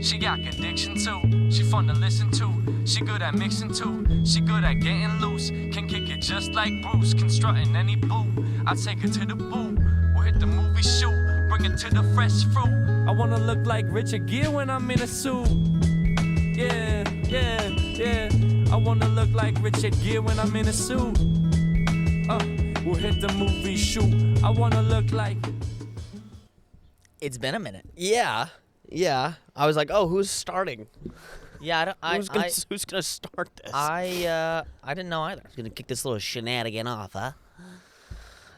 She got conviction too. She fun to listen to. She good at mixing too. She good at getting loose. Can kick it just like Bruce. Can strut in any boo. I take her to the boo. We'll hit the movie shoot. Bring it to the fresh fruit. I wanna look like Richard Gere when I'm in a suit. Yeah, yeah, yeah. I wanna look like Richard Gere when I'm in a suit. We'll hit the movie shoot. I wanna look like. It's been a minute. Yeah. I was like, oh, who's starting? Yeah, Who's gonna start this? I didn't know either. Gonna kick this little shenanigan off, huh?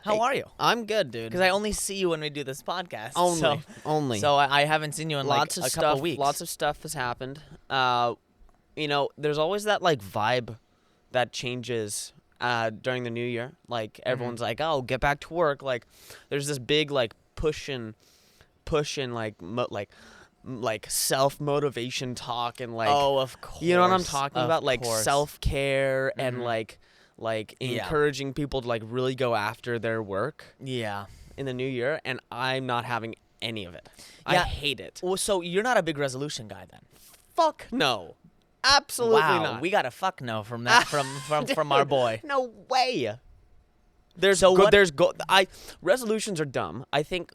How are you? I'm good, dude. Because I only see you when we do this podcast. Only. So I haven't seen you in a couple weeks. Lots of stuff has happened. There's always that like vibe that changes during the new year. Like everyone's like, oh, get back to work. Like there's this big like push and like self-motivation talk and like, oh, of course, you know what I'm talking about, like course. Self-care and like encouraging people to like really go after their work in the new year, and I'm not having any of it. I hate it. Well, so you're not a big resolution guy then? Fuck no. Absolutely not. We got a fuck no from that from our boy. No way. Resolutions are dumb. I think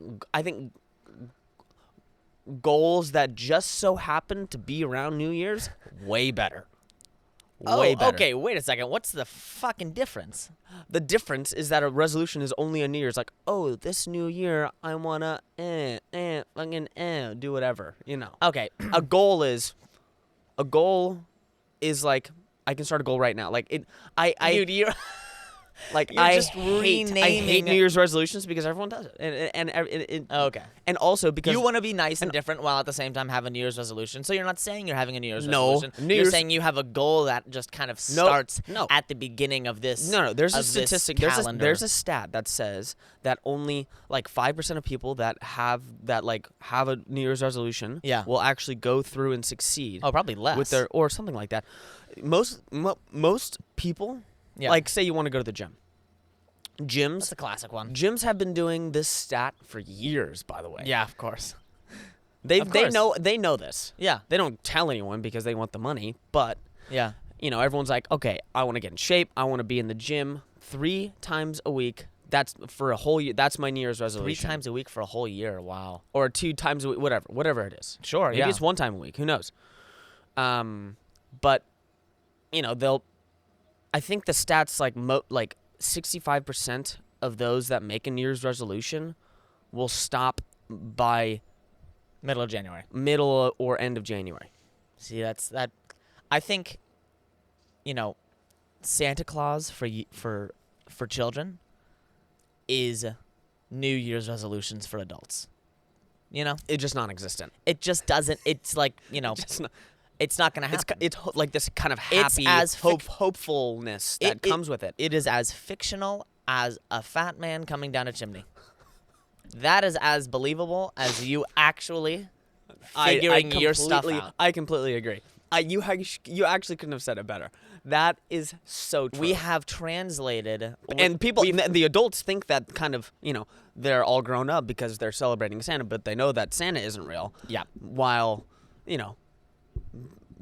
goals that just so happen to be around New Year's, way better. Way better. Okay, wait a second. What's the fucking difference? The difference is that a resolution is only a New Year's. Like, oh, this new year, I wanna do whatever, you know. Okay. A goal is like, I can start a goal right now. Like Dude, you're like You're I just hate renaming New Year's resolutions because everyone does it, and okay. And also because You want to be nice and different while at the same time have a New Year's resolution. So you're not saying you're having a New Year's resolution. You're saying you have a goal that just kind of starts at the beginning of this. No. There's a statistic. There's a stat that says that only like 5% of people that have a New Year's resolution will actually go through and succeed. Oh, probably less. With their or something like that. Most people. Yeah. Like, say you want to go to the gym. Gyms. That's a classic one. Gyms have been doing this stat for years, by the way. Yeah, of course. They know this. Yeah. They don't tell anyone because they want the money, but yeah. Everyone's like, okay, I want to get in shape. I want to be in the gym 3 times a week. That's for a whole year. That's my New Year's resolution. 3 times a week for a whole year. Wow. Or 2 times a week, whatever it is. Sure, Maybe it's 1 time a week. Who knows? But I think the stats like 65% of those that make a New Year's resolution will stop by middle of January. Middle or end of January. See, that's that. I think, Santa Claus for children is New Year's resolutions for adults. It's just non-existent. It just doesn't. It's like it's not going to happen. It's like this kind of happy hopefulness that comes with it. It is as fictional as a fat man coming down a chimney. That is as believable as you actually figuring your stuff out. I completely agree. You actually couldn't have said it better. That is so true. We have translated. And the adults think that kind of, they're all grown up because they're celebrating Santa, but they know that Santa isn't real. Yeah. While,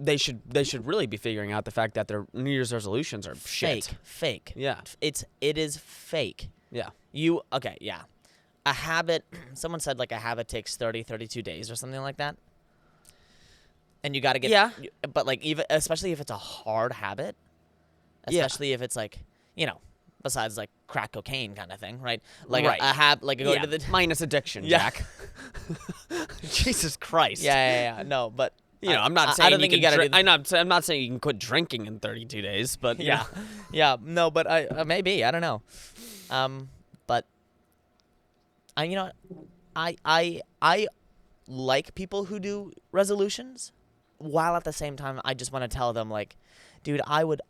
they should really be figuring out the fact that their New Year's resolutions are fake. Yeah. It is fake. Yeah. Yeah. A habit, someone said like a habit takes 32 days or something like that. And you got to get but like especially if it's a hard habit, especially if it's like, besides like crack cocaine kind of thing, right? Like a habit like going to the minus addiction, Jack. Jesus Christ. Yeah. No, but I'm not saying I'm not saying you can quit drinking in 32 days, but yeah. No, but I maybe, I don't know. But I like people who do resolutions, while at the same time I just want to tell them like, dude, I would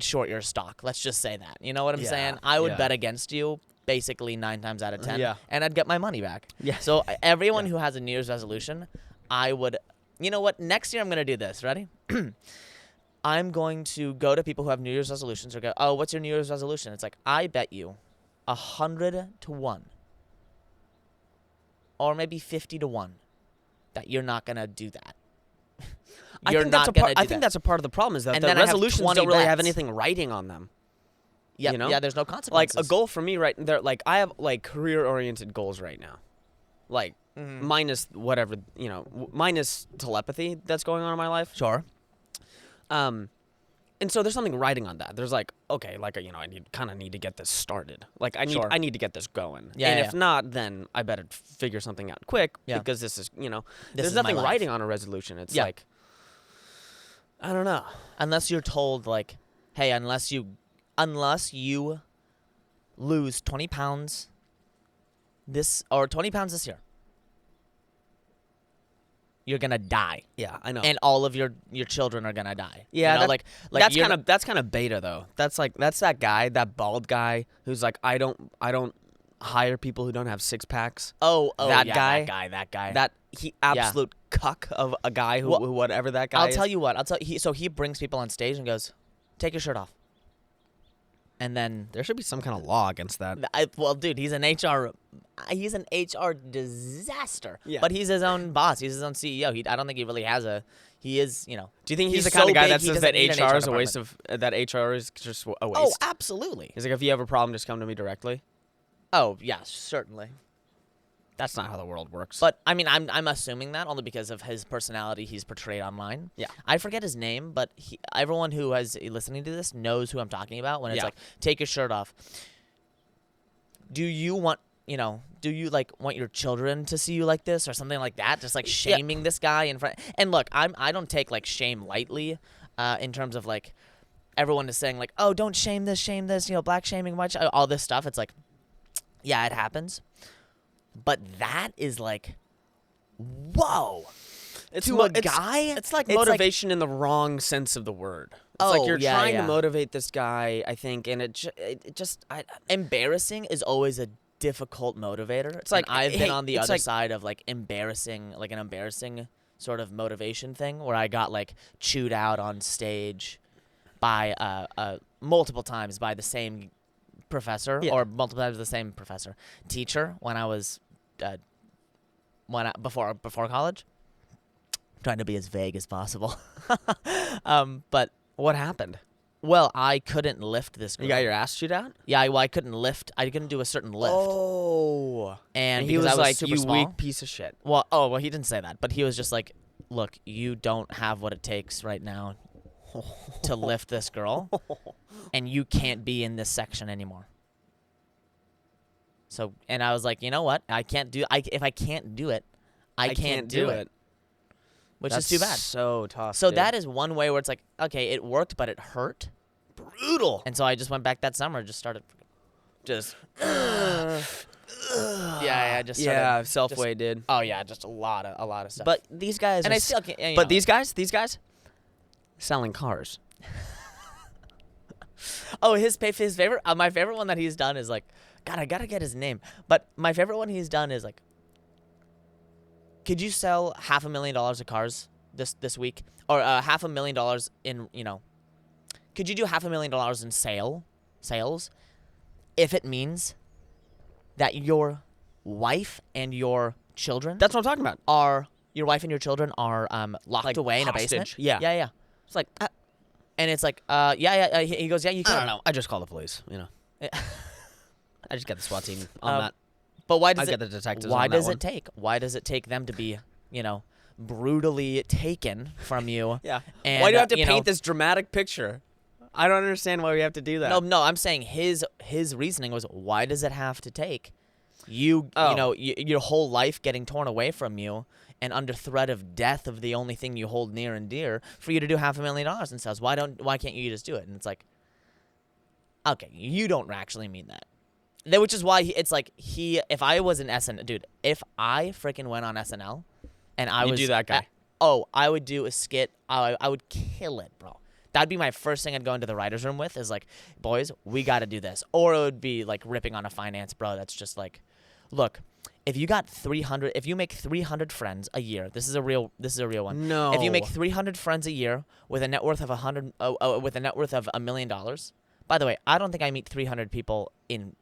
short your stock. Let's just say that. You know what I'm saying? I would bet against you basically 9 times out of 10, and I'd get my money back. Yeah. So everyone who has a New Year's resolution, I would, you know what? Next year I'm going to do this. Ready? I'm going to go to people who have New Year's resolutions or go, oh, what's your New Year's resolution? It's like, I bet you 100 to 1 or maybe 50-1 that you're not gonna do that. I think that's a part of the problem is that And the then I have resolutions 20 don't really have bets. anything writing on them. Yep. You know? Yeah, there's no Like consequences. a goal for me right there, like I have like career-oriented goals right now. Like minus whatever, minus telepathy that's going on in my life. Sure. And so there's something writing on that. There's like, okay, like I need to get this started. Like I need to get this going. Yeah, and yeah. if not, then I better figure something out quick because this is, there's is my nothing life. writing on a resolution. It's Yeah. like I don't know. Unless you're told like, hey, unless you lose 20 pounds or 20 pounds this year, you're gonna die. Yeah, I know. And all of your children are gonna die. Yeah, like that's kind of beta though. That's that guy, that bald guy who's like, I don't hire people who don't have six packs. That guy. that guy. That he absolute cuck of a guy who whatever that guy. I'll tell you what. He brings people on stage and goes, "Take your shirt off." And then There should be some kind of law against that. dude, he's an HR disaster. Yeah. But he's his own boss. He's his own CEO. I don't think he really has a. He is, Do you think he's the so kind of guy big, that he says that doesn't need an HR HR is a waste of that HR is just a waste? Oh, absolutely. He's like, if you have a problem, just come to me directly. Oh, yeah, certainly. That's not how the world works. But I mean, I'm assuming that only because of his personality he's portrayed online. Yeah. I forget his name, but everyone who is listening to this knows who I'm talking about when it's like, take your shirt off. Do you want your children to see you like this or something like that? Just like shaming this guy in front. And look, I don't take like shame lightly, in terms of like everyone is saying like, oh, don't shame this, black shaming, white all this stuff. It's like, yeah, it happens. But that is like, whoa. it's guy? It's like motivation in the wrong sense of the word. It's like you're trying to motivate this guy, I think, and it just embarrassing is always a difficult motivator. It's like I've been on the other side of like embarrassing, like an embarrassing sort of motivation thing where I got like chewed out on stage by multiple times by the same professor or multiple times the same teacher when I was before college. I'm trying to be as vague as possible. But what happened? Well, I couldn't lift this girl. You got your ass chewed out? Yeah, I couldn't lift. I couldn't do a certain lift. Oh. And he was I was like, super you small, weak piece of shit. Well, he didn't say that, but he was just like, look, you don't have what it takes right now to lift this girl, and you can't be in this section anymore. So, and I was like, you know what? If I can't do it, I can't do it. Which is too bad. So tough. So dude. that is one way where it's like, okay, it worked, but it hurt. Brutal. And so I just went back that summer, just started, just self-way, dude. Oh yeah, just a lot of stuff. But these guys, and I still can't. But these guys, selling cars. Oh, his favorite. My favorite one that he's done is like, God, I gotta get his name. But my favorite one he's done is like, could you sell $500,000 of cars this week, or $500,000 in Could you do $500,000 in sales, if it means that your wife and your children? That's what I'm talking about. Your wife and your children are locked like away hostage. In a basement? Yeah. It's like, and it's like, He goes, yeah, you can. I don't know. I just call the police. I just got the SWAT team on that. But why I does get the detectives. Why on that does one. it take? Why does it take them to be, brutally taken from you? Yeah. And, why do you have to paint this dramatic picture? I don't understand why we have to do that. No. I'm saying his reasoning was, why does it have to take your whole life getting torn away from you and under threat of death of the only thing you hold near and dear for you to do $500,000 in sales? Why can't you just do it? And it's like, okay, you don't actually mean that. Which is why if I was an SNL, dude, if I freaking went on SNL and I You'd was do that guy. I would do a skit. I would kill it, bro. That'd be my first thing I'd go into the writer's room with is like, boys, we got to do this. Or it would be like ripping on a finance bro that's just like, look, if you make 300 friends a year, this is a real one. No. If you make 300 friends a year with a net worth of $1 million. By the way, I don't think I meet 300 people in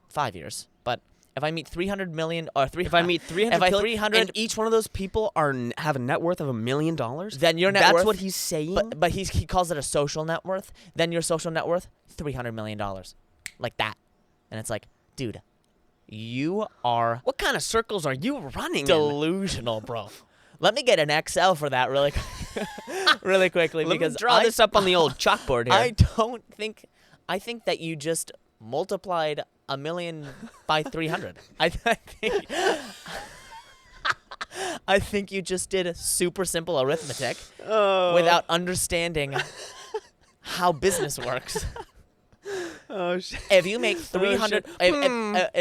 5 years, but If I meet 300 million or If I meet 300, if I pil- 300 and each one of those people have a net worth of $1 million, then your net that's worth, what he's saying. But he calls it a social net worth. Then your social net worth, $300 million, like that. And it's like, dude, you are What kind of circles are you running in? delusional, bro. Let me get an Excel for that really, really quickly Let because me draw this up on the old chalkboard here. I think that you just multiplied 1 million by 300. I think you just did a super simple arithmetic without understanding how business works. Oh shit. If you make 300, shit.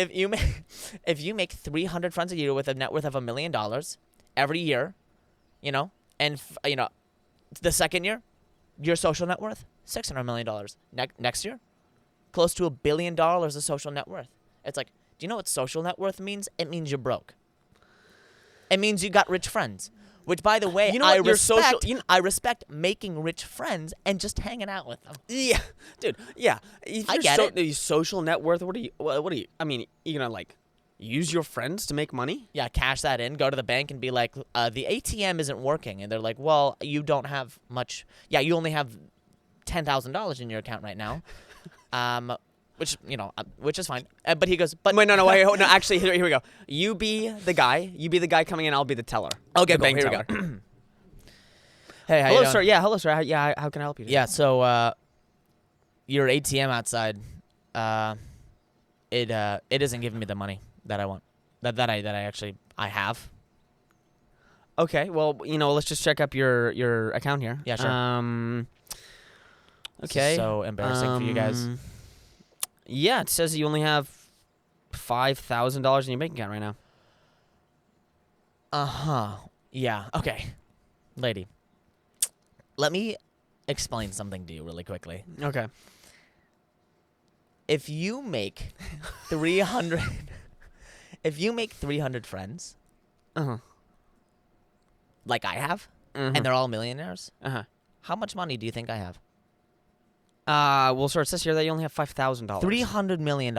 if you make 300 friends a year with a net worth of $1 million every year, and the second year, your social net worth $600 million. Next year, close to $1 billion of social net worth. It's like, do you know what social net worth means? It means you're broke. It means you got rich friends. Which, by the way, I respect making rich friends and just hanging out with them. Yeah, dude. Yeah, if I you're get it. The social net worth. What do you? I mean, you gonna use your friends to make money? Yeah, cash that in. Go to the bank and be like, the ATM isn't working, and they're like, well, you don't have much. Yeah, you only have $10,000 in your account right now. Which is fine. But he goes, but Wait, no. Actually, here we go. You be the guy coming in. I'll be the teller. Okay, the cool. bank Here teller. we go. Hey, how you Hello, doing? sir. Yeah, hello, sir. Yeah, how can I help you? Yeah, so your ATM outside, it isn't giving me the money that I want. That I have. Okay. Well, let's just check up your account here. Yeah, sure. This Okay. is so embarrassing for you guys. Yeah, it says you only have $5,000 in your bank account right now. Yeah. Okay. Lady, let me explain something to you really quickly. Okay. If you make 300 if you make 300 friends, like I have, and they're all millionaires, how much money do you think I have? Well, sir, it says here that you only have $5,000. $300 million.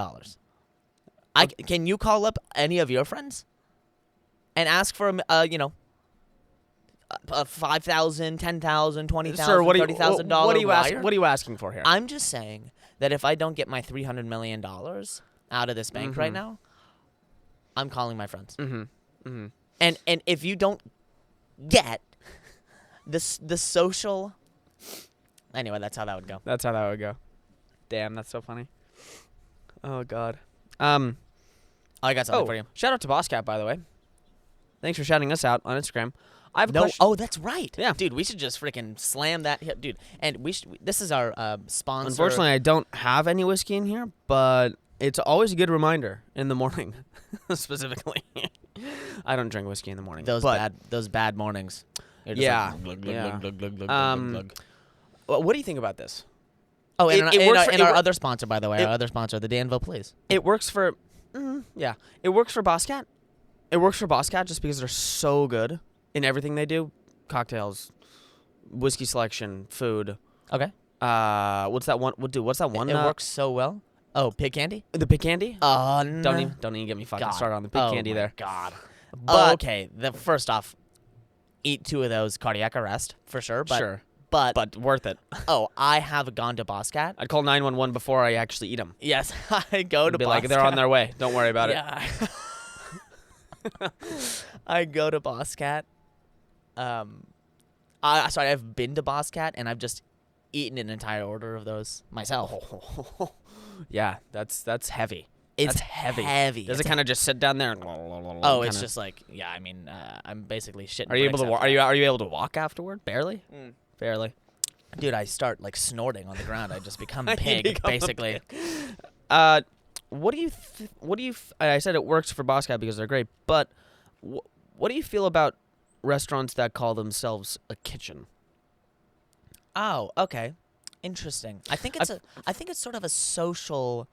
Can you call up any of your friends and ask for $5,000, $10,000, $20,000, Sir, $30,000 what are you asking for here? I'm just saying that if I don't get my $300 million out of this bank right now, I'm calling my friends. And if you don't get the social. Anyway, that's how that would go. That's how that would go. Damn, that's so funny. Oh God. I got something for you. Shout out to BossCat, by the way. Thanks for shouting us out on Instagram. That's right. Yeah, dude, we should just freaking slam that hip, dude. And this is our sponsor. Unfortunately, I don't have any whiskey in here, but it's always a good reminder in the morning, specifically. I don't drink whiskey in the morning. Those bad mornings. Yeah. What do you think about this? Oh, and our other sponsor, by the way, our other sponsor, the Danville Police. It works for, it works for BossCat. It works for BossCat just because they're so good in everything they do: cocktails, whiskey selection, food. Okay. What's that one? What's that one? It works so well. Oh, pig candy? The pig candy? Oh, no. Don't even get me fucking started on the pig candy there. God. But okay. First off, eat 2 of those, cardiac arrest for sure. But, sure. But worth it. I have gone to BossCat. I'd call 911 before I actually eat them. Yes, I go to be BossCat. Like, they're on their way. Don't worry about it. I go to BossCat. I've been to BossCat and I've just eaten an entire order of those myself. Yeah, that's heavy. It's heavy. Does it kind of just sit down there? And it's just like, yeah. I mean, I'm basically shitting. Are you able to? Are you able to walk afterward? Barely. Barely. Dude, I start like snorting on the ground. I just become a pig, basically. What do you? I said it works for BossCat because they're great, but what do you feel about restaurants that call themselves a kitchen? Oh, okay, interesting. I think it's sort of a social.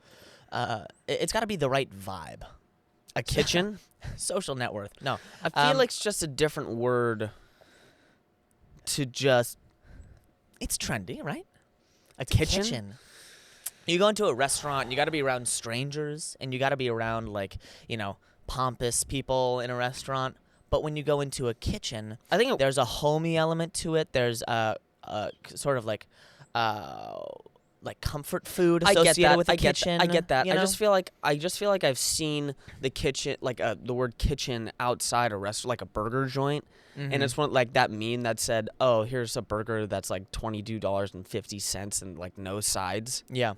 It's got to be the right vibe. A kitchen, social net worth. No, I feel like it's just a different word. To just, it's trendy, right? A kitchen. You go into a restaurant, you got to be around strangers, and you got to be around, like, pompous people in a restaurant. But when you go into a kitchen, I think there's a homey element to it. There's a sort of like comfort food associated with the kitchen. I get that. You I know? just feel like I've seen the kitchen, like the word kitchen outside a restaurant, like a burger joint, and it's one like that meme that said, "Oh, here's a burger that's like $22.50 and like no sides." Yeah.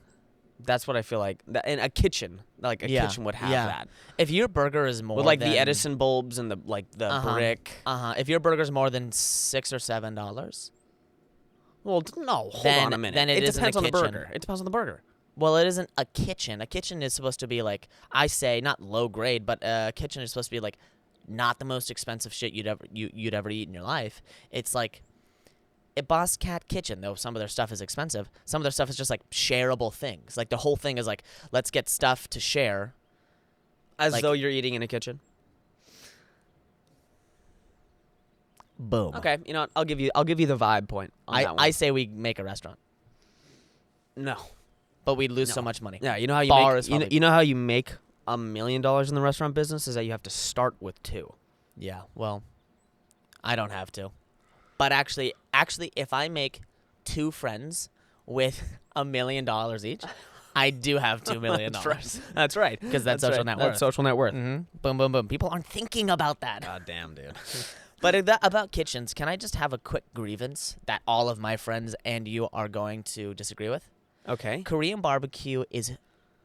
That's what I feel like. In a kitchen, like a kitchen would have that. If your burger is more With like than, the Edison bulbs and the brick. If your burger's more than $6 or $7, Well, no, hold Then- on a minute. then it isn't a depends on the kitchen. burger. It depends on the burger. well, it isn't a kitchen. A kitchen is supposed to be like, I say, not low grade, but a kitchen is supposed to be like not the most expensive shit you'd ever eat in your life. It's like a Boss Cat kitchen, though some of their stuff is expensive. Some of their stuff is just like shareable things. Like the whole thing is like, let's get stuff to share. As Like- though you're eating in a kitchen. Boom. Okay, you know what? I'll give you the vibe point on that one. I say we make a restaurant, no. but we'd lose No. so much money. Yeah, you know how you Bar make is probably- you know how you make $1 million in the restaurant business is that you have to start with 2. Yeah, well, I don't have to. But actually, if I make 2 friends with $1 million each, I do have $2 million. That's right. Because that's social net worth. That's social net worth. Mm-hmm. Boom, boom, boom. People aren't thinking about that. God damn, dude. But about kitchens, can I just have a quick grievance that all of my friends and you are going to disagree with? Okay. Korean barbecue is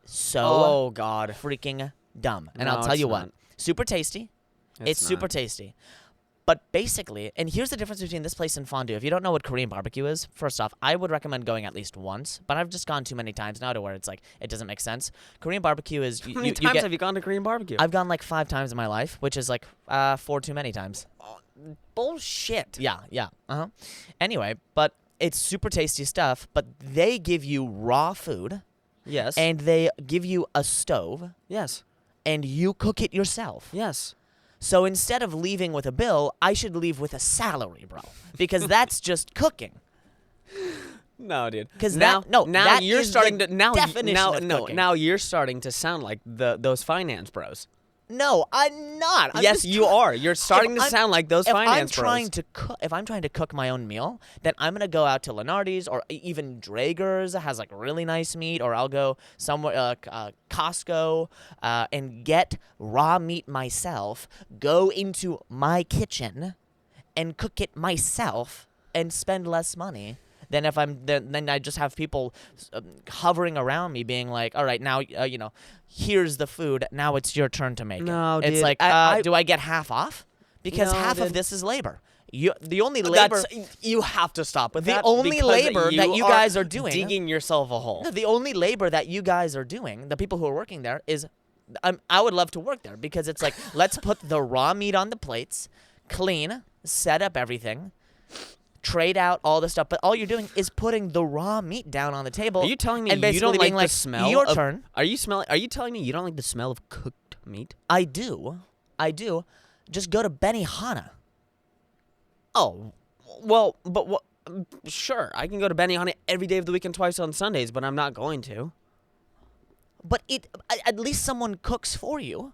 so Oh God. freaking dumb. And No, I'll tell it's you not. what. Super tasty. It's super not. tasty. But basically, and here's the difference between this place and fondue. If you don't know what Korean barbecue is, first off, I would recommend going at least once. But I've just gone too many times now to where it's like, it doesn't make sense. Korean barbecue is... How many times have you gone to Korean barbecue? I've gone like 5 times in my life, which is like 4 too many times. Bullshit. Yeah. Anyway, but it's super tasty stuff, but they give you raw food, Yes. and they give you a stove, yes. and you cook it yourself. Yes. So instead of leaving with a bill, I should leave with a salary, bro. Because that's just cooking. No, dude. 'Cause now, that- no, now that you're is starting the to now definition now of no cooking. now you're starting to sound like those finance bros. No, I'm not. I'm yes, just you are. You're starting to I'm- sound like those if finance I'm trying bros. if I'm trying to cook my own meal, then I'm gonna go out to Lenardi's or even Draeger's that has like really nice meat, or I'll go somewhere Costco and get raw meat myself. Go into my kitchen and cook it myself and spend less money than if then I just have people hovering around me being like, all right, now here's the food. Now it's your turn to make No, it. It's dude, like, I- do I get half off? Because No, half of dude. this is labor. The only labor. You have to stop with The that. only because labor that you guys are doing- digging yourself a hole. No, the only labor that you guys are doing, the people who are working there, is I would love to work there because it's like, let's put the raw meat on the plates, clean, set up everything, trade out all the stuff. But all you're doing is putting the raw meat down on the table. Are you telling me and you basically don't being like the smell? Your of, turn. Are you telling me you don't like the smell of cooked meat? I do. Just go to Benihana. Oh, well, but what? Sure, I can go to Benihana every day of the week and twice on Sundays, but I'm not going to. But at least someone cooks for you.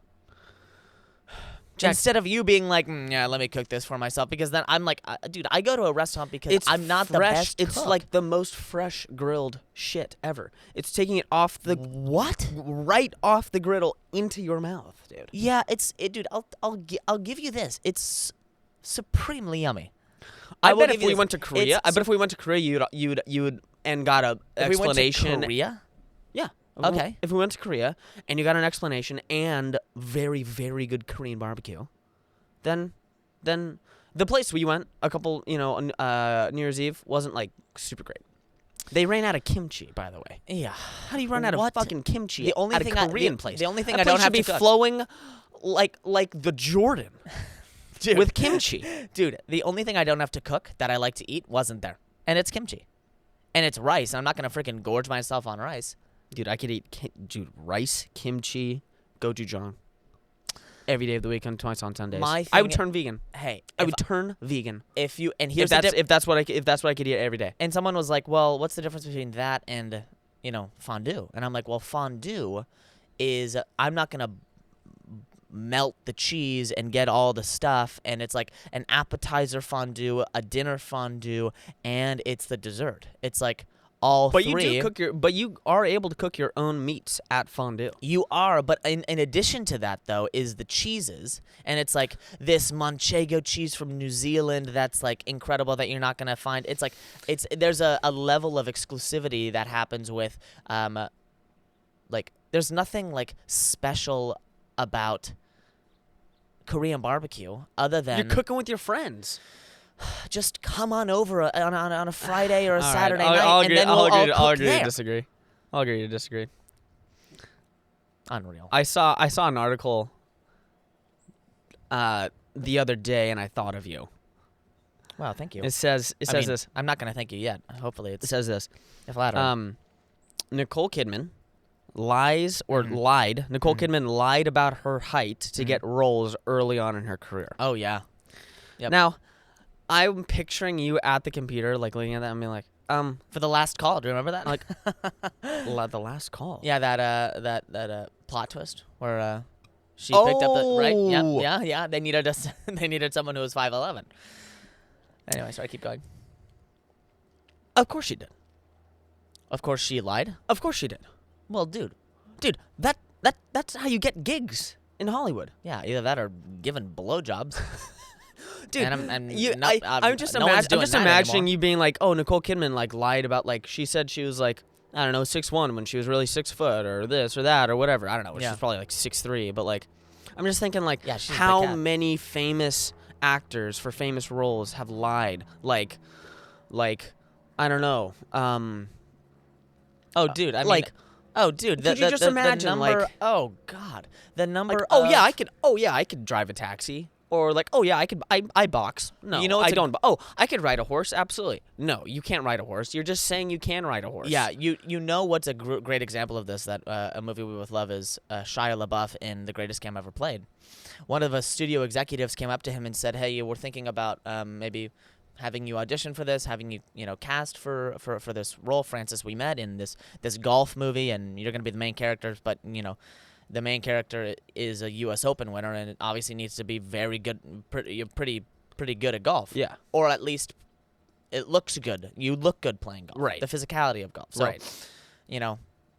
Jack- Instead of you being like, yeah, let me cook this for myself. Because then I'm like, dude, I go to a restaurant because I'm not the fresh. best It's cook. like the most fresh grilled shit ever. It's taking it off the what? right off the griddle into your mouth, dude. Yeah, dude. I'll give you this. It's supremely yummy. I will bet give if you we this. went to Korea, It's if we went to Korea, you'd and got a If we went to explanation. Korea, Yeah. Okay. If we went to Korea and you got an explanation and very, very good Korean barbecue, then the place we went a couple, on New Year's Eve wasn't like super great. They ran out of kimchi, by the way. yeah. How do you run out What? of fucking kimchi The only at thing a Korean place? The only thing That I don't place have should to be cook. flowing like the Jordan Dude. with kimchi. Dude, the only thing I don't have to cook that I like to eat wasn't there, and it's kimchi, and it's rice. I'm not gonna freaking gorge myself on rice. Dude, I could eat rice, kimchi, gochujang every day of the week and twice on Sundays. My I would thing- turn vegan. Hey, I would turn vegan. if you and If here's the that's what I could eat every day. and someone was like, well, what's the difference between that and fondue. And I'm like, well, fondue is I'm not going to melt the cheese and get all the stuff, and it's like an appetizer fondue, a dinner fondue, and it's the dessert. It's like all But three. you are able to cook your own meats at fondue. You are, but in addition to that, though, is the cheeses. And it's like this Manchego cheese from New Zealand that's like incredible that you're not going to find. It's like, there's a level of exclusivity that happens with, like, there's nothing like special about Korean barbecue other than You're cooking with your friends. just come on over on a Friday or a All right, Saturday I'll night, agree, and then we'll all cook I'll agree there. to disagree. I'll agree to disagree. Unreal. I saw an article the other day, and I thought of you. Wow, thank you. It says I mean, this. I'm not going to thank you yet. Hopefully It it's says this. flattering. Nicole Kidman lies or lied. Nicole Kidman lied about her height to get roles early on in her career. Oh, yeah. Yep. Now, I'm picturing you at the computer, like looking at that and being like, For the last call, do you remember that? like, the last call. Yeah, that plot twist where she picked up the right. Oh! Yeah. They needed us. They needed someone who was 5'11". Anyway, sorry, keep going. Of course she did. Of course, she lied. Of course she did. Well, dude. Dude, that's how you get gigs in Hollywood. Yeah, either that or giving blowjobs. Dude, And I'm just no one's doing that imagining anymore. you being like, oh, Nicole Kidman like lied about like she said she was like, I don't know, 6'1" when she was really 6 foot or this or that or whatever. I don't know. Yeah. She's probably like 6'3", but like, I'm just thinking like, Yeah, she's a big how cat. many famous actors for famous roles have lied? Like, I don't know. Oh, dude. I mean, like, oh, dude. could you just imagine, the number, like- oh God, the number. like, oh yeah, I could drive a taxi. Or like, oh yeah, I box. No, You know what's I a- don't. Oh, I could ride a horse. Absolutely. No, you can't ride a horse. You're just saying you can ride a horse. Yeah, you know what's a great example of this, that a movie we both love is Shia LaBeouf in The Greatest Game Ever Played. One of the studio executives came up to him and said, hey, we're thinking about maybe having you audition for this, having you cast for this role, Francis, we met in this golf movie, and you're going to be the main character, but the main character is a U.S. Open winner, and it obviously needs to be very good, pretty good at golf. Yeah. Or at least it looks good. You look good playing golf. Right. The physicality of golf. So, Right.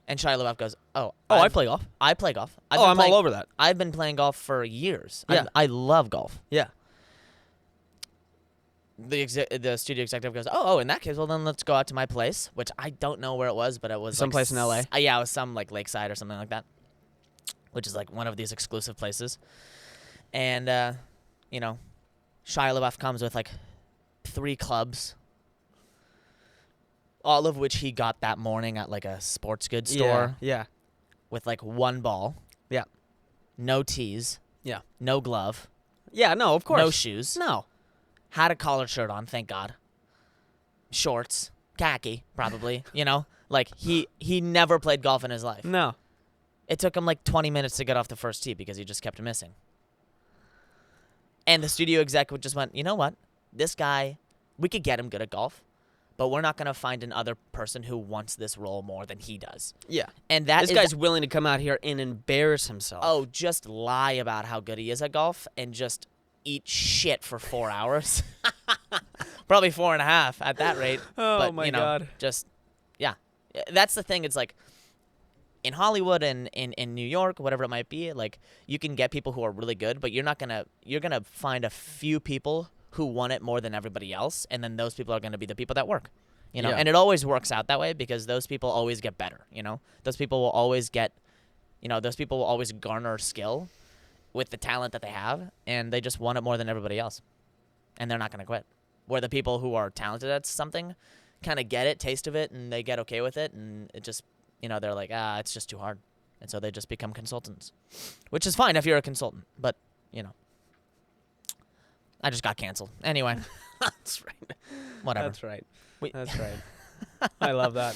And Shia LaBeouf goes, oh, I play golf. I play golf. I'm all over that. I've been playing golf for years. Yeah. I love golf. Yeah. The studio executive goes, oh, in that case, well, then let's go out to my place, which I don't know where it was, but it was Someplace in LA? Yeah, it was some like lakeside or something like that, which is like one of these exclusive places. And, Shia LaBeouf comes with like 3 clubs, all of which he got that morning at like a sports goods store Yeah. with like 1 ball, Yeah. no tees, Yeah. no glove, Yeah. No, of course. no shoes. No. Had a collared shirt on, thank God. Shorts, khaki, probably. Like he never played golf in his life. No. It took him like 20 minutes to get off the first tee because he just kept missing. And the studio exec just went, you know what? This guy, we could get him good at golf, but we're not going to find another person who wants this role more than he does. Yeah. And that This guy's willing to come out here and embarrass himself. Oh, just lie about how good he is at golf and just eat shit for 4 hours. Probably 4.5 at that rate. Oh, but, my God. Just, yeah. That's the thing. It's like in Hollywood and in New York, whatever it might be, like you can get people who are really good, but you're going to find a few people who want it more than everybody else. And then those people are going to be the people that work, Yeah. and it always works out that way because those people always get better. Those people will always garner skill with the talent that they have, and they just want it more than everybody else, and they're not going to quit. Where the people who are talented at something kind of get it, taste of it, and they get okay with it, and it just, they're like, it's just too hard, and so they just become consultants, which is fine if you're a consultant, but, I just got canceled. Anyway. That's right. Whatever. That's right. We- That's right. I love that.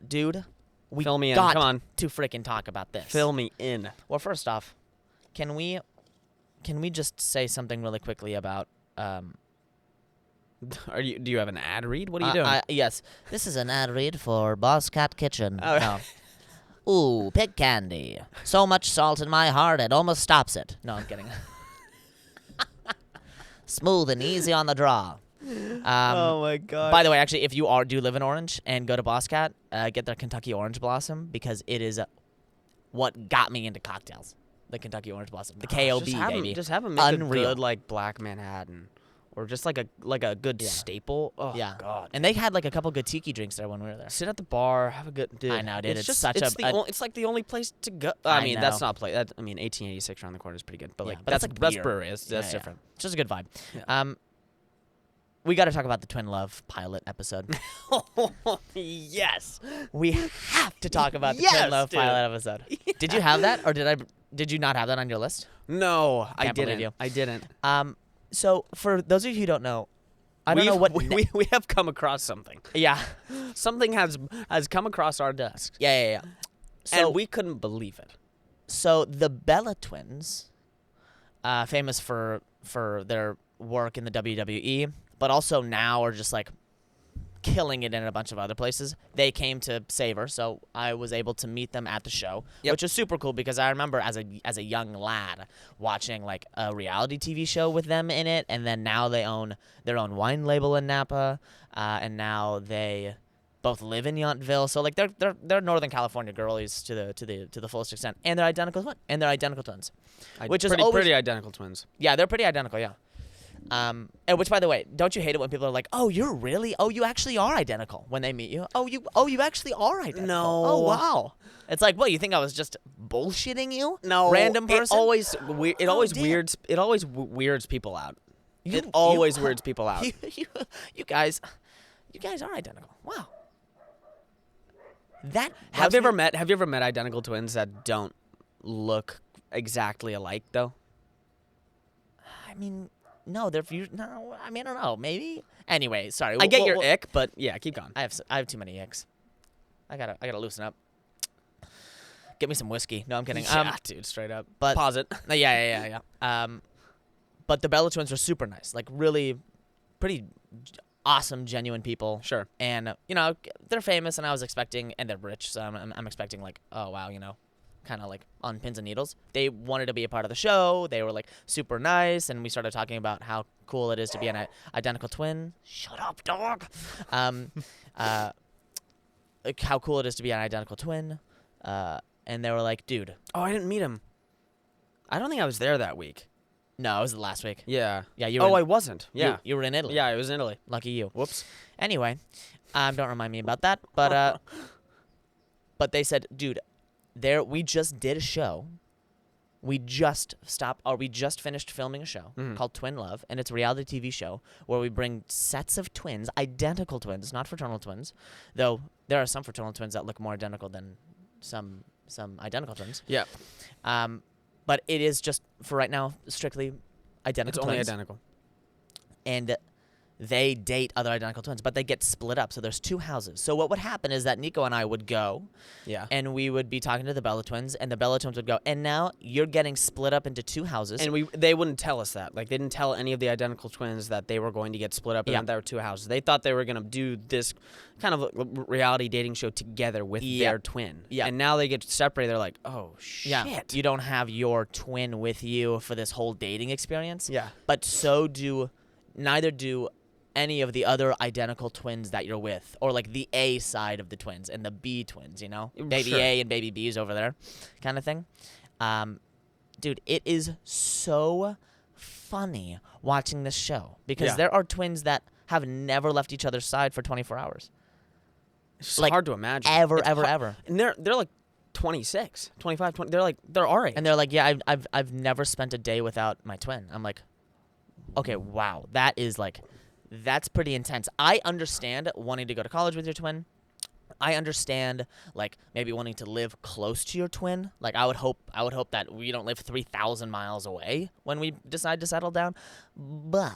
Dude, we Fill me in. got Come on. to freaking talk about this. Fill me in. Well, first off, can we just say something really quickly about Do you have an ad read? What are you doing? Yes. This is an ad read for Boss Cat Kitchen. Oh. No. Ooh, pig candy. So much salt in my heart, it almost stops it. No, I'm kidding. Smooth and easy on the draw. Oh my god. By the way, actually, if you do live in Orange and go to Boss Cat, get their Kentucky Orange Blossom because it is what got me into cocktails. The Kentucky Orange Blossom, the KOB, baby. Just have them make Unreal. a good like Black Manhattan, or just like a good staple. Oh Yeah. god. And they had like a couple good tiki drinks there when we were there. Sit at the bar, have a good. Dude, I know, dude. It's just such it's a- it's like the only place to go. I I mean, that's know. not play. That, I mean, 1886 around the corner is pretty good, but Yeah, like but it's that's like that's beer. brewery. That's Yeah. different. It's just a good vibe. Yeah. We got to talk about the Twin Love pilot episode. Yes. We have to talk about the Yes, Twin Love dude. pilot episode. Did you have that, or did you not have that on your list? No, I Can't believe didn't. you. I didn't. So for those of you who don't know, I don't know what. we have come across something. Yeah. Something has come across our desks, Yeah. So and we couldn't believe it. So the Bella twins, famous for their work in the WWE, but also now are just like killing it in a bunch of other places. They came to Savor, so I was able to meet them at the show, which is super cool because I remember as a young lad watching like a reality TV show with them in it, and then now they own their own wine label in Napa, and now they both live in Yountville. So like they're Northern California girlies to the fullest extent, and they're identical twins, which is always pretty identical twins. yeah, they're pretty identical, yeah. And which, by the way, don't you hate it when people are like, "Oh, you actually are identical" when they meet you? Oh, you actually are identical. No. Oh, wow. It's like, what? You think I was just bullshitting you? No, Random person. It always damn. weirds people out. You- It always you- weirds people out. You guys are identical. Wow. That Have you ever met identical twins that don't look exactly alike though? I mean, no, no. I mean, I don't know. Maybe. Anyway, sorry. I get your ick, but yeah, keep going. I have too many icks. I gotta loosen up. Get me some whiskey. No, I'm kidding. Yeah, dude, straight up. But Pause it. yeah. But the Bella twins were super nice. Like really, pretty awesome, genuine people. Sure. And they're famous, and I was expecting, and they're rich, so I'm expecting like, oh wow, kind of like on pins and needles. They wanted to be a part of the show. They were like super nice, and we started talking about how cool it is to be an identical twin. Shut up, dog. Like how cool it is to be an identical twin. And they were like, dude. Oh, I didn't meet him. I don't think I was there that week. No, it was last week. Yeah. Yeah, you were. I wasn't. Yeah. You were in Italy. Yeah, I was in Italy. Lucky you. Whoops. Anyway, don't remind me about that. But but they said, dude, we just did a show. We just finished filming a show called Twin Love, and it's a reality TV show where we bring sets of twins, identical twins, not fraternal twins, though there are some fraternal twins that look more identical than some identical twins. Yeah. But it is just, for right now, strictly identical It's twins. only identical. And they date other identical twins, but they get split up. So there's two houses. So what would happen is that Nico and I would go, Yeah. and we would be talking to the Bella twins, and the Bella twins would go, and now you're getting split up into two houses. And they wouldn't tell us that. Like, they didn't tell any of the identical twins that they were going to get split up and Yeah. that there were two houses. They thought they were going to do this kind of reality dating show together with their twin. Yeah. And now they get separated. They're like, oh, shit. yeah, you don't have your twin with you for this whole dating experience. Yeah. But neither do any of the other identical twins that you're with, or like the A side of the twins and the B twins, baby Sure. A and baby B is over there, kind of thing. Dude, it is so funny watching this show because Yeah. there are twins that have never left each other's side for 24 hours. It's just Like, hard to imagine. ever. And they're like 26, 25, 20. They're our age. And they're like, yeah, I've never spent a day without my twin. I'm like, okay, wow, that's pretty intense. I understand wanting to go to college with your twin. I understand like maybe wanting to live close to your twin. Like I would hope that we don't live 3,000 miles away when we decide to settle down. But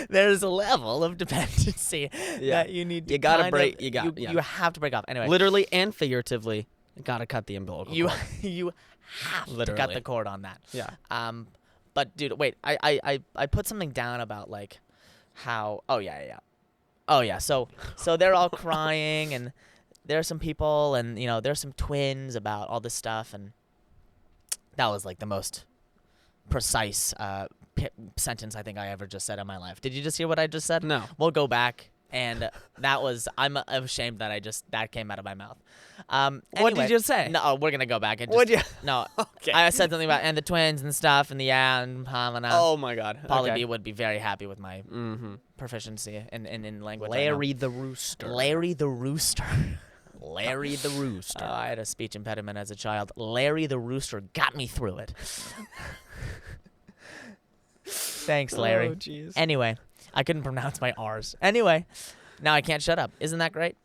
there's a level of dependency that you need to You gotta kind break- of- you you have to break off. Anyway, Literally and figuratively, you gotta cut the umbilical cord. you have to cut Literally. the cord on that. Yeah. But dude, wait, I put something down about like how. Oh yeah. Oh yeah. So they're all crying, and there are some people, and there's some twins about all this stuff, and that was like the most precise sentence I think I ever just said in my life. Did you just hear what I just said? No. We'll go back, and I'm ashamed that that came out of my mouth. What did you say? No, we're gonna go back and What'd just, you? no. Okay. I said something about and the twins and stuff and and Oh my God. Polly Okay. B would be very happy with my proficiency in language. Larry the Rooster. Larry the Rooster. Larry the Rooster. I had a speech impediment as a child. Larry the Rooster got me through it. Thanks, Larry. Oh, jeez. Anyway, I couldn't pronounce my R's. Anyway, now I can't shut up. Isn't that great?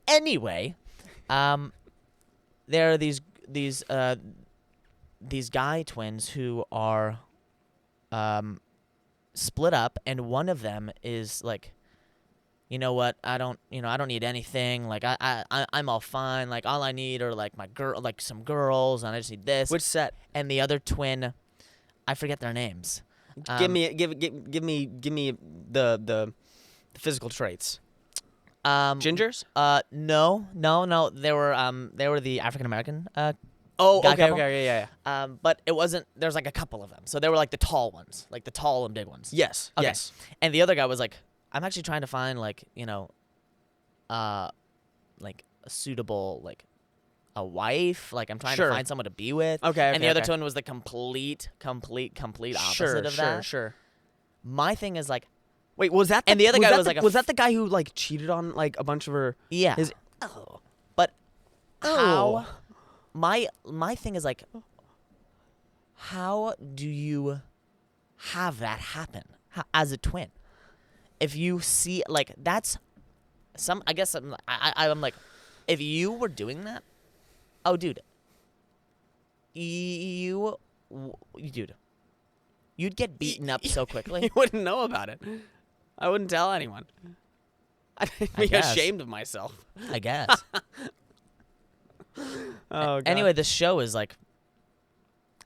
Anyway, there are these guy twins who are split up, and one of them is like, you know what? I don't need anything. Like I'm all fine. Like all I need are like some girls, and I just need this. Which set? And the other twin, I forget their names. Give me the physical traits. Gingers? No. They were the African American. Oh, guy okay, couple. okay, yeah. But it wasn't. There's like a couple of them, so they were like the tall ones, like the tall and big ones. Yes. Okay. Yes. And the other guy was like, I'm actually trying to find like like a suitable like a wife. Like I'm trying to find someone to be with. Okay. And the other twin was the complete opposite of that. Sure. My thing is like, wait, was that? And the other guy was like was that the guy who like cheated on like a bunch of her? yeah. But Oh. how? My thing is like, how do you have that happen as a twin? If you see like that's I guess I'm like, if you were doing that, oh dude, you'd get beaten up so quickly. You wouldn't know about it. I wouldn't tell anyone. I'd be guess. ashamed of myself. I guess. Oh, God. Anyway, the show is like,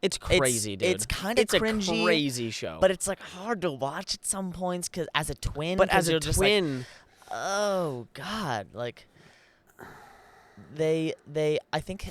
it's crazy, dude. It's kind of cringy. It's a crazy show. But it's like hard to watch at some points because as a twin. But as a you're just like, twin, oh God, like they I think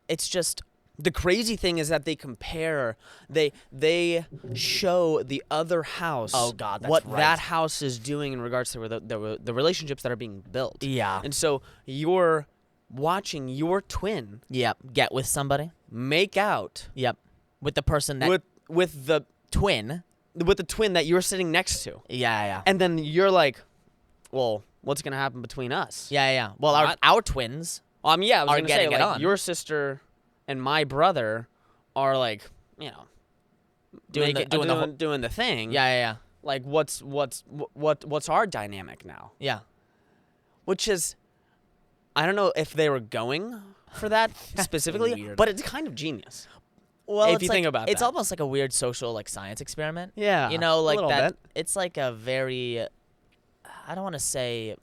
it's just the crazy thing is that they compare, they show the other house. Oh, God, that's what right. that house is doing in regards to the relationships that are being built. yeah. And so you're watching your twin Yep. Get with somebody. make out Yep. With the person that with the twin. twin that you're sitting next to, Yeah. and then you're like, well, what's gonna happen between us? Yeah. Well, our twins. Yeah, I was Are gonna say getting it like on. your sister and my brother are like, Doing doing the thing. Yeah. Like what's our dynamic now? Yeah. Which is, I don't know if they were going for that specifically, weird. but it's kind of genius. Well, if you think about it's that. almost like a weird social like science experiment. Yeah, You know, a like little that. bit. It's like a very, I don't want to say.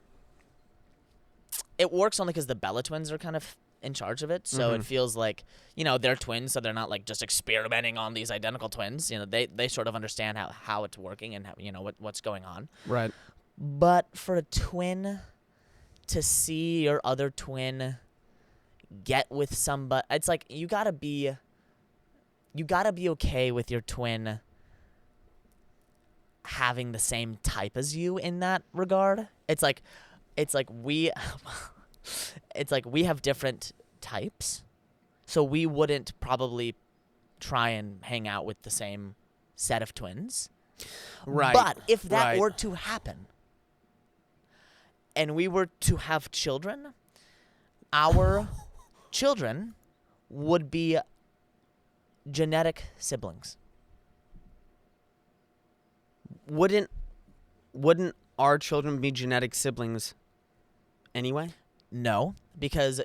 It works only because the Bella twins are kind of in charge of it, so it feels like they're twins, so they're not like just experimenting on these identical twins. They sort of understand how it's working and how, what's going on. Right. But for a twin to see your other twin get with somebody, it's like you gotta be okay with your twin having the same type as you in that regard. It's like we have different types, so we wouldn't probably try and hang out with the same set of twins. Right. But if that Right. were to happen, and we were to have children, our children would be genetic siblings. Wouldn't our children be genetic siblings anyway? No, because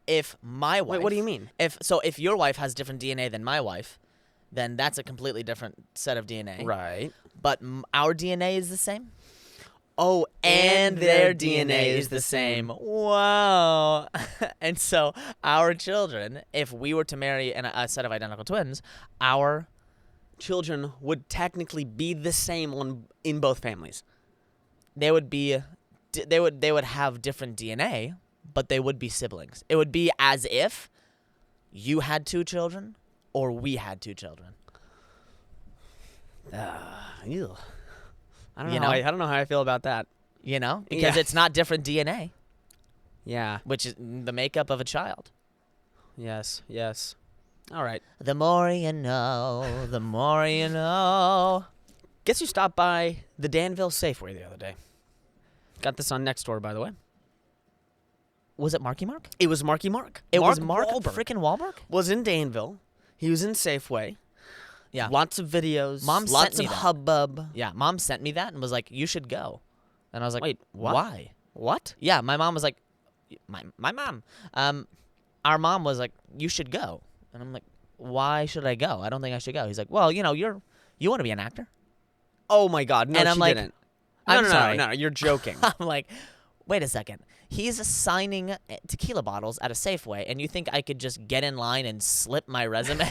if my wife... Wait, what do you mean? If your wife has different DNA than my wife, then that's a completely different set of DNA. Right. But our DNA is the same? Oh, and their DNA is the same. Wow. And so our children, if we were to marry a set of identical twins, our children would technically be the same in both families. they would have different DNA, but they would be siblings. It would be as if you had 2 children or we had 2 children. Ew. I don't You know. know? I don't know how I feel about that. You know? Because Yeah. it's not different DNA, Yeah. which is the makeup of a child. Yes. Yes. All right. The more you know, the more you know. Guess you stopped by the Danville Safeway the other day. Got this on Nextdoor, by the way. Was it Marky Mark? It was Marky Mark. It was Mark Wahlberg. freaking Wahlberg? Was in Danville. He was in Safeway. Yeah. Lots of videos. Mom lots sent me of that. hubbub. Yeah, Mom sent me that and was like, you should go. And I was like, Wait, what? Why? What? Yeah, my mom was like, my mom. Our mom was like, you should go. And I'm like, why should I go? I don't think I should go. He's like, well, you want to be an actor? Oh my God! No, And I'm she like, didn't. I'm no, sorry. no, you're joking. I'm like, wait a second. He's signing tequila bottles at a Safeway, and you think I could just get in line and slip my resume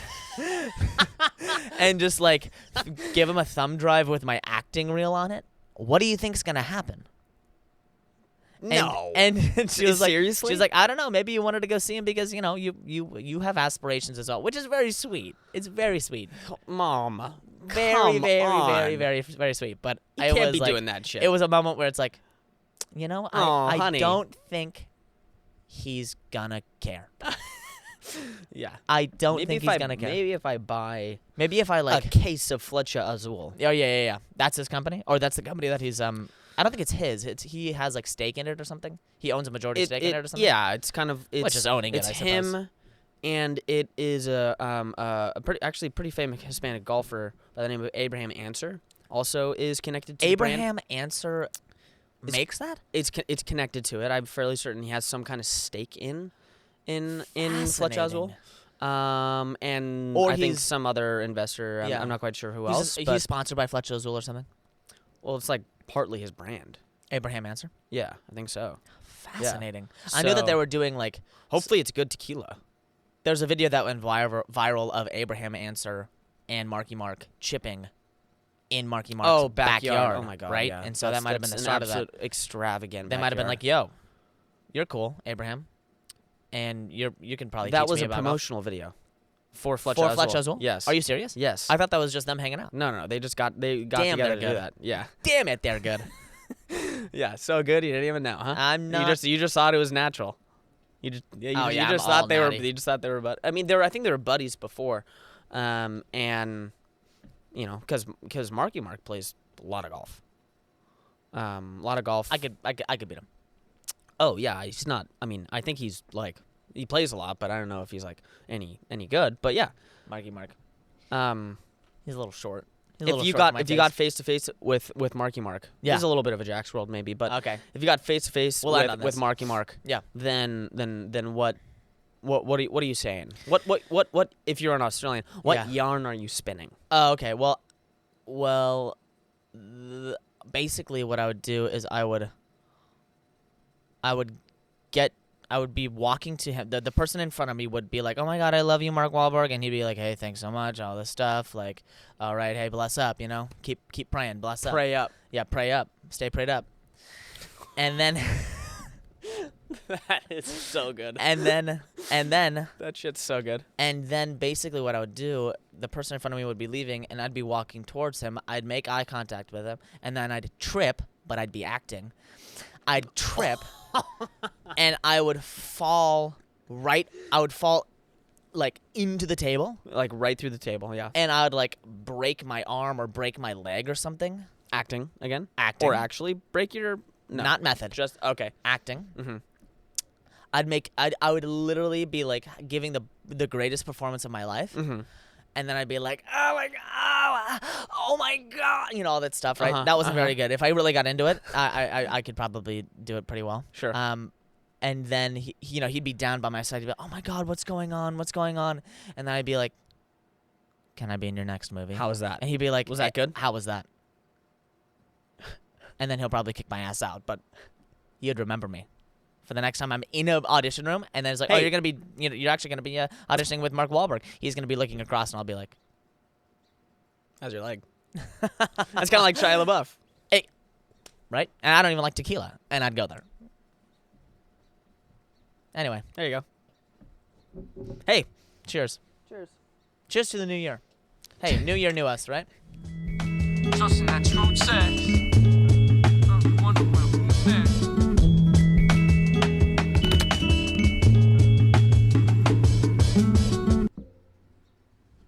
and just like give him a thumb drive with my acting reel on it? What do you think's gonna happen? No. And she was like, Seriously? she was like, I don't know. Maybe you wanted to go see him because you have aspirations as well, which is very sweet. It's very sweet, Mom. very Come very on. very very very sweet. But You I can't was be like, doing that shit. It was a moment where it's like, Aw, I honey. don't think he's gonna care. Yeah. I don't Maybe think if he's gonna care. Maybe if I buy Maybe if I a like, case of Flecha Azul. oh yeah. That's his company, or that's the company that he's I don't think it's his. He has like stake in it or something. He owns a majority stake in it or something. Yeah, it's kind of Which is owning it, It's I suppose. him, and it is a pretty famous Hispanic golfer by the name of Abraham Answer. Also is connected to the brand. Abraham Answer makes that. It's connected to it. I'm fairly certain he has some kind of stake in Flecha Azul. And Or I think he's- some other investor. Yeah. I'm not quite sure who else. He's But, sponsored by Fletcher Azul or something. well, it's like partly his brand. Abraham Answer. Yeah, I think so. Fascinating. I knew that they So- were doing like. Hopefully, it's good tequila. There's a video that went viral of Abraham Answer and Marky Mark chipping in Marky Mark's backyard. Oh my God! Right, yeah. and so that might have been the That's start an of that. absolute extravagant. They might have been backyard. like, "Yo, you're cool, Abraham, and you can probably that teach was me a about promotional video for Flecha for Azul. Fletcher Azul." Yes. Are you serious? Yes. I thought that was just them hanging out. No. They got Damn, together they're to do good. that. Yeah. Damn it, they're good. Yeah. So good. You didn't even know, huh? I'm not. You just thought it was natural. You just I'm just all thought they natty. were. You just thought they were. I mean, I think they were buddies before, and because Marky Mark plays a lot of golf. A lot of golf. I could beat him. Oh yeah, he's not. I mean, I think he's like he plays a lot, but I don't know if he's like any good. But yeah, Marky Mark. um, He's a little short. He's a if little you short got for my if you got taste. face to face with Marky Mark, Yeah. he's a little bit of a Jack's World maybe, but Okay. if you got face to face We'll end on with this. Marky Mark, Yeah. then what are you saying? What if you're an Australian? What Yeah. yarn are you spinning? Oh, okay. Well, basically what I would do is I would be walking to him. The person in front of me would be like, "Oh my God, I love you, Mark Wahlberg," and he'd be like, "Hey, thanks so much, all this stuff. Like, all right, hey, bless up, keep praying, bless up, Pray up. yeah, pray up, stay prayed up." And then, That is so good. and then, That shit's so good. and then basically what I would do, the person in front of me would be leaving, and I'd be walking towards him. I'd make eye contact with him, and then I'd trip, but I'd be acting. I'd trip, and I would fall like into the table, Like right through the table. Yeah. and I would like break my arm or break my leg or something. Acting again. Acting. Or actually break your. No. Not method. Just okay. Acting. Mm-hmm. I would literally be like giving the greatest performance of my life. Mm-hmm. And then I'd be like, oh my God, oh my God, all that stuff, right? Uh-huh, That wasn't uh-huh. very good. If I really got into it, I could probably do it pretty well. Sure. And then he'd be down by my side. He'd be like, oh my God, what's going on? What's going on? And then I'd be like, can I be in your next movie? How was that? And he'd be like, Was that good? How was that? and then he'll probably kick my ass out. But he'd remember me for the next time I'm in an audition room, and then it's like, oh, Hey. you're gonna be, you're actually gonna be auditioning with Mark Wahlberg. He's gonna be looking across, and I'll be like, How's your leg? That's kind of like Shia LaBeouf. hey, right? And I don't even like tequila, and I'd go there. Anyway, There you go. hey, cheers. Cheers. Cheers to the new year. Hey, new year, new us, right? Trusting that truth says